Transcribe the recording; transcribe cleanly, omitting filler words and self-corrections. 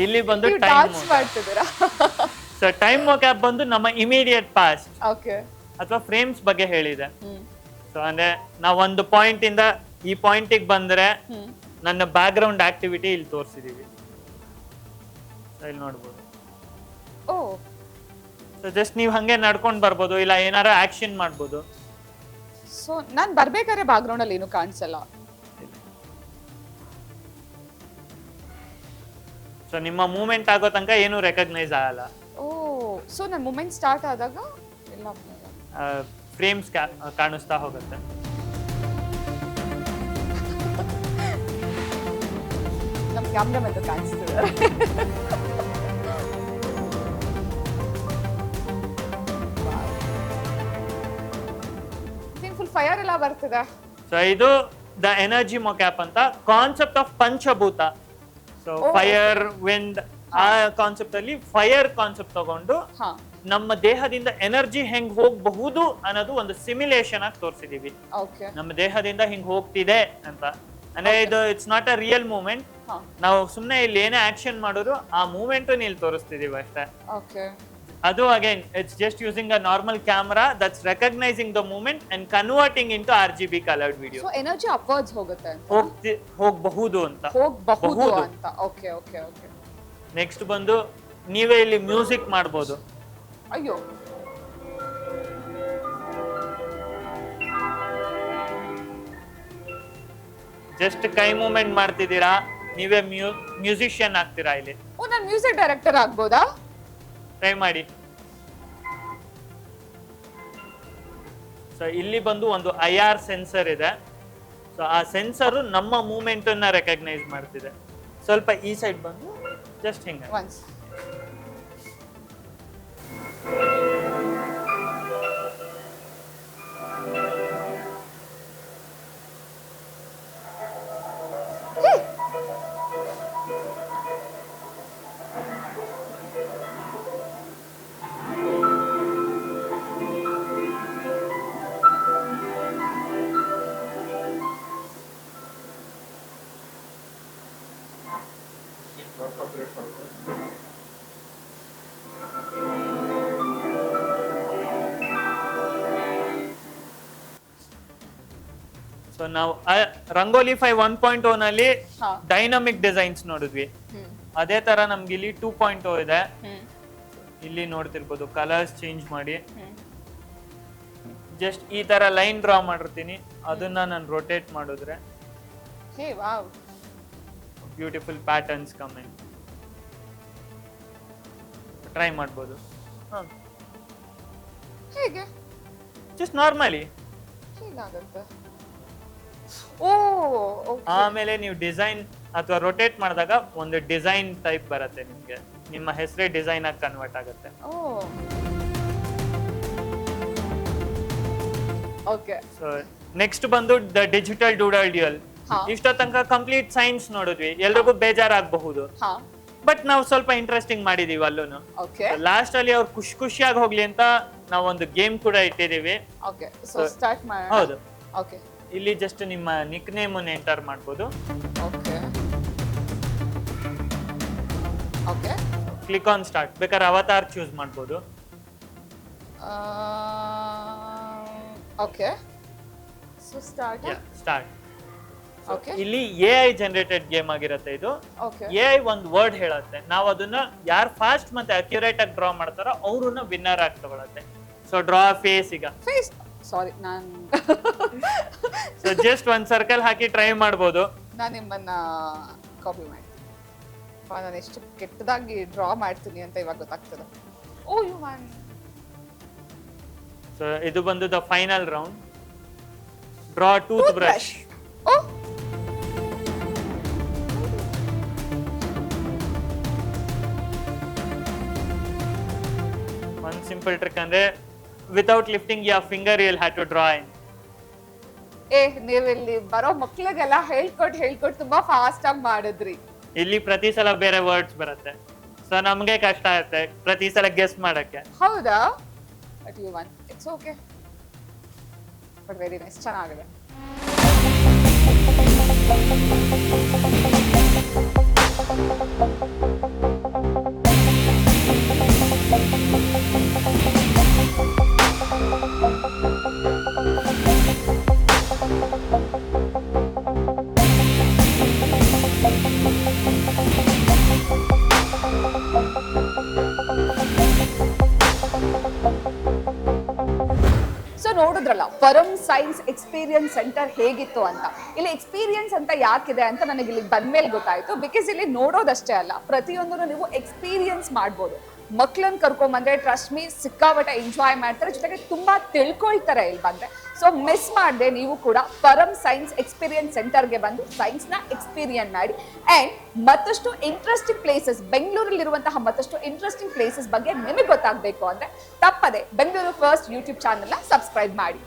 ಇಲ್ಲಿ ಬಂದು time dance ಮಾಡ್ತಿದ್ದೀರಾ? ಸೊ ಟೈಮ್ ಮೊಕ್ಯಾಪ್ ಬಂದು ನಮ್ಮ ಇಮಿಡಿಯೇಟ್ ಪಾಸ್ಟ್ ಓಕೆ. ಅಥವಾ ಫ್ರೇಮ್ಸ್ ಬಗ್ಗೆ ಹೇಳಿದೆ. ಸೊ ಅಂದ್ರೆ ನಾವು ಒಂದು ಪಾಯಿಂಟ್ ಇಂದ ಈ ಪಾಯಿಂಟಿಗೆ ಬಂದ್ರೆ ನನ್ನ ಬ್ಯಾಕ್ ಗ್ರೌಂಡ್ ಆಕ್ಟಿವಿಟಿ ಇಲ್ಲಿ ತೋರಿಸಿದೀವಿ. ಇಲ್ಲಿ ನೋಡ್ಬೋದು. ಓ. ಸೊ ಜಸ್ಟ್ ನೀವು ಹಂಗೆ ನಡ್ಕೊಂಡು ಬರ್ಬೋದು, ಇಲ್ಲ ಏನಾರ ಆಕ್ಷನ್ ಮಾಡ್ಬೋದು. ಸೊ ನಾನು ಬರ್ಬೇಕಾದ್ರೆ ಬ್ಯಾಕ್ ಗ್ರೌಂಡ್ ಅಲ್ಲಿ ಏನು ಕಾಣಿಸಲ್ಲ. ಸೊ ನಿಮ್ಮ ಮೂವ್ಮೆಂಟ್ ಆಗೋ ತನಕ ಏನು ರೆಕಗ್ನೈಸ್ ಆಗಲ್ಲ. ಓ, ಸೊ ನನ್ನ ಮೂವ್ಮೆಂಟ್ ಸ್ಟಾರ್ಟ್ ಆದಾಗ ಎಲ್ಲ ಫ್ರೇಮ್ಸ್ ಕಾಣಿಸ್ತಾ ಹೋಗುತ್ತೆ. ನಮ್ಮ ಕ್ಯಾಮ್ರಾ ಮೇಲೆ ಕಾಣಿಸ್ತಿದೆ. ಫುಲ್ ಫೈರ್ ಎಲ್ಲ ಬರ್ತಿದೆ. ಸೊ ಇದು ದ ಎನರ್ಜಿ ಮೊಕ್ಯಾಪ್ ಅಂತ ಕಾನ್ಸೆಪ್ಟ್ ಆಫ್ ಪಂಚಭೂತ. ಸೊ ಫೈರ್, ವಿಂಡ್, ಆ ಕಾನ್ಸೆಪ್ಟ್ ಅಲ್ಲಿ ಫೈರ್ ಕಾನ್ಸೆಪ್ಟ್ ತಗೊಂಡು ನಮ್ಮ ದೇಹದಿಂದ ಎನರ್ಜಿ ಹೆಂಗ್ ಹೋಗಬಹುದು ಅನ್ನೋದು ಒಂದು ಸಿಮ್ಯುಲೇಷನ್ ಆಗಿ ತೋರಿಸಿದೀವಿ. ನಮ್ಮ ದೇಹದಿಂದ ಹಿಂಗ್ ಹೋಗ್ತಿದೆ ಅಂತ. ಅಂದ್ರೆ ಇದು it's not a real movement. ನಾವು ಸುಮ್ನೆ ಇಲ್ಲಿ ಏನೇ ಆಕ್ಷನ್ ಮಾಡಿದ್ರು ಆ ಮೂವ್ಮೆಂಟ್ ಇಲ್ಲಿ ತೋರಿಸ್ತಿದೀವಿ ಅಷ್ಟೇ. ಅದು again it's just using a normal camera that's recognising the movement and converting into RGB coloured video. So energy upwards ಹೋಗುತ್ತೆ ಅಂತ. ಹೋಗಬಹುದು ಅಂತ. ಹೋಗಬಹುದು ಅಂತ. Okay okay okay. ನೆಕ್ಸ್ಟ್ ಬಂದು ನೀವೇ ಇಲ್ಲಿ ಮ್ಯೂಸಿಕ್ ಮಾಡಬಹುದು. ಅಯ್ಯೋ. ಜಸ್ಟ್ ಕೈ ಮೂವ್ಮೆಂಟ್ ಮಾಡ್ತಿದ್ದೀರಾ, ನೀವೇ ಮ್ಯೂಸಿಷಿಯನ್ ಆಗ್ತೀರಾ ಇಲ್ಲಿ. ಓ, ನಾನು ಮ್ಯೂಸಿಕ್ ಡೈರೆಕ್ಟರ್ ಆಗ್ಬೋದಾ? ಟ್ರೈ ಮಾಡಿ. ಸೊ ಇಲ್ಲಿ ಬಂದು ಒಂದು IR ಸೆನ್ಸರ್ ಇದೆ. ಸೊ ಆ ಸೆನ್ಸರ್ ನಮ್ಮ ಮೂವ್ಮೆಂಟ್ ಅನ್ನ ರೆಕಗ್ನೈಸ್ ಮಾಡ್ತಿದೆ. ಸ್ವಲ್ಪ ಈ ಸೈಡ್ ಬಂದು ಜಸ್ಟ್ ಹಿಂಗೆ ಸೊ ನಾವು ರಂಗೋಲಿ 5 1.0 ನಲ್ಲಿ ಡೈನಮಿಕ್ ಡಿಸೈನ್ಸ್ ನೋಡಿದ್ವಿ. ಅದೇ ತರ ನಮ್ಗೆ ಇಲ್ಲಿ 2.0 ಇದೆ. ಇಲ್ಲಿ ನೋಡ್ತಿರ್ಬೋದು ಕಲರ್ಸ್ ಚೇಂಜ್ ಮಾಡಿ ಜಸ್ಟ್ ಈ ತರ ಲೈನ್ ಡ್ರಾ ಮಾಡಿರ್ತೀನಿ. ಅದನ್ನ ನಾನು ರೊಟೇಟ್ ಮಾಡಿದ್ರೆ ಬ್ಯೂಟಿಫುಲ್ ಪ್ಯಾಟರ್ನ್ಸ್ ಕಮಿಂಗ್. ಟ್ರೈ ಮಾಡ್ಬೋದು. ಹೇಗೆ? Just normally. ಆಮೇಲೆ ನೀವು ಡಿಸೈನ್ ಅಥವಾ ರೊಟೇಟ್ ಮಾಡಿದಾಗ ಒಂದು ಡಿಸೈನ್ ಟೈಪ್ ಬರುತ್ತೆ ನಿಮ್ಗೆ. ನಿಮ್ಮ ಹೆಸರೇ ಡಿಸೈನ್ ಆಗಿ ಕನ್ವರ್ಟ್ ಆಗುತ್ತೆ. ಸೊ ನೆಕ್ಸ್ಟ್ ಬಂದು ದ ಡಿಜಿಟಲ್ ಡೂಡಲ್ ಡ್ಯೂಯಲ್. ಇಷ್ಟೋ ತನಕ ಕಂಪ್ಲೀಟ್ ಸೈನ್ಸ್ ನೋಡಿದ್ವಿ, ಎಲ್ರಿಗೂ ಬೇಜಾರಾಗಬಹುದು. ಬಟ್ ನಾವು ಸ್ವಲ್ಪ ಇಂಟ್ರೆಸ್ಟಿಂಗ್ ಮಾಡಿದೀವಿ ಅಲ್ಲೂನು. ಲಾಸ್ಟ್ ಅಲ್ಲಿ ಅವ್ರು ಖುಷಿಯಾಗಿ ಹೋಗ್ಲಿ ಅಂತ ನಾವು ಒಂದು ಗೇಮ್ ಕೂಡ ಇಟ್ಟಿದೀವಿ. ಹೌದು. ಇಲ್ಲಿ ಜಸ್ಟ್ ನಿಮ್ಮ ನಿಕ್ ನೇಮ್ ಅನ್ನು ಎಂಟರ್ ಮಾಡಬಹುದು. Click on start. ಬೇಕಾದ್ರೆ ಅವತಾರ್ ಚೂಸ್ ಮಾಡಬಹುದು. ಸ್ಟಾರ್ಟ್. ಇಲ್ಲಿ AI ಜನರೇಟೆಡ್ ಗೇಮ್ ಆಗಿರುತ್ತೆ ಇದು. AI ಒಂದು ವರ್ಡ್ ಹೇಳುತ್ತೆ, ನಾವು ಅದನ್ನ ಯಾರು ಫಾಸ್ಟ್ ಮತ್ತೆ ಅಕ್ಯುರೇಟ್ ಆಗಿ ಡ್ರಾ ಮಾಡ್ತಾರೋ ಅವ್ರನ್ನ ವಿನ್ನರ್ ಆಗಿ ತಗೊಳತ್ತೆ. So draw face. ಈಗ ಸಾರಿ ನಾನು ಸೊ ಜಸ್ಟ್ ಒಂದು ಸರ್ಕಲ್ ಹಾಕಿ ಟ್ರೈ ಮಾಡಬಹುದು. ನಾನು ನಿಮ್ಮನ್ನ ಕಾಪಿ ಮಾಡ್ತೀನಿ. ನಾನು ಎಷ್ಟು ಕೆಟ್ಟದಾಗಿ ಡ್ರಾ ಮಾಡ್ತೀನಿ ಅಂತ ಇವಾಗ ಗೊತ್ತಾಗ್ತದೆ. ಓ ಯು ಮ್ಯಾನ್. ಸೊ ಇದು ಬಂದು the final round. Draw tooth brush. Oh one simple trick ಅಂದ್ರೆ without lifting your finger you'll have to draw in. ನೀವು ಇಲ್ಲಿ ಬರೋ ಮಕ್ಕಳಿಗೆಲ್ಲ ಹೇಳ್ಕೊಟ್ಟು ತುಂಬಾ ಫಾಸ್ಟ್ ಆಗಿ ಮಾಡಿದ್ರಿ. ಇಲ್ಲಿ ಪ್ರತಿ ಸಲ ಬೇರೆ ವರ್ಡ್ಸ್ ಬರುತ್ತೆ. ಸೊ ನಮಗೆ ಕಷ್ಟ ಆಗುತ್ತೆ ಪ್ರತಿ ಸಲ ಗೆಸ್ ಮಾಡಕ್ಕೆ. ಹೌದಾ? But you won. It's okay. But very nice. ಚೆನ್ನಾಗಿದೆ. ನೋಡಿದ್ರಲ್ಲ ಪರಂ ಸೈನ್ಸ್ ಎಕ್ಸ್ಪೀರಿಯನ್ಸ್ ಸೆಂಟರ್ ಹೇಗಿತ್ತು ಅಂತ. ಇಲ್ಲಿ ಎಕ್ಸ್ಪೀರಿಯನ್ಸ್ ಅಂತ ಯಾಕಿದೆ ಅಂತ ನನಗೆ ಇಲ್ಲಿ ಬಂದ್ಮೇಲೆ ಗೊತ್ತಾಯ್ತು. ಬಿಕಾಸ್ ಇಲ್ಲಿ ನೋಡೋದಷ್ಟೇ ಅಲ್ಲ, ಪ್ರತಿಯೊಂದನ್ನು ನೀವು ಎಕ್ಸ್ಪೀರಿಯನ್ಸ್ ಮಾಡ್ಬೋದು. ಮಕ್ಳನ್ನ ಕರ್ಕೊಂಬಂದ್ರೆ ಟ್ರಸ್ಟ್ ಮೀ ಸಿಕ್ಕಾಪಟ್ಟೆ ಎಂಜಾಯ್ ಮಾಡ್ತಾರೆ, ಜೊತೆಗೆ ತುಂಬಾ ತಿಳ್ಕೊಳ್ತಾರೆ ಇಲ್ಲಿ ಬಂದ್ರೆ. ಸೊ ಮಿಸ್ ಮಾಡದೆ ನೀವು ಕೂಡ ಪರಂ ಸೈನ್ಸ್ ಎಕ್ಸ್ಪೀರಿಯನ್ಸ್ ಸೆಂಟರ್ಗೆ ಬಂದು ಸೈನ್ಸ್ ನ ಎಕ್ಸ್ಪೀರಿಯನ್ಸ್ ಮಾಡಿ. ಅಂಡ್ ಮತ್ತಷ್ಟು ಇಂಟ್ರೆಸ್ಟಿಂಗ್ ಪ್ಲೇಸಸ್, ಬೆಂಗಳೂರಲ್ಲಿರುವಂತಹ ಮತ್ತಷ್ಟು ಇಂಟ್ರೆಸ್ಟಿಂಗ್ ಪ್ಲೇಸಸ್ ಬಗ್ಗೆ ನಿಮಗೆ ಗೊತ್ತಾಗಬೇಕು ಅಂದ್ರೆ ತಪ್ಪದೆ ಬೆಂಗಳೂರು ಫಸ್ಟ್ ಯೂಟ್ಯೂಬ್ ಚಾನೆಲ್ ನ ಸಬ್ಸ್ಕ್ರೈಬ್ ಮಾಡಿ.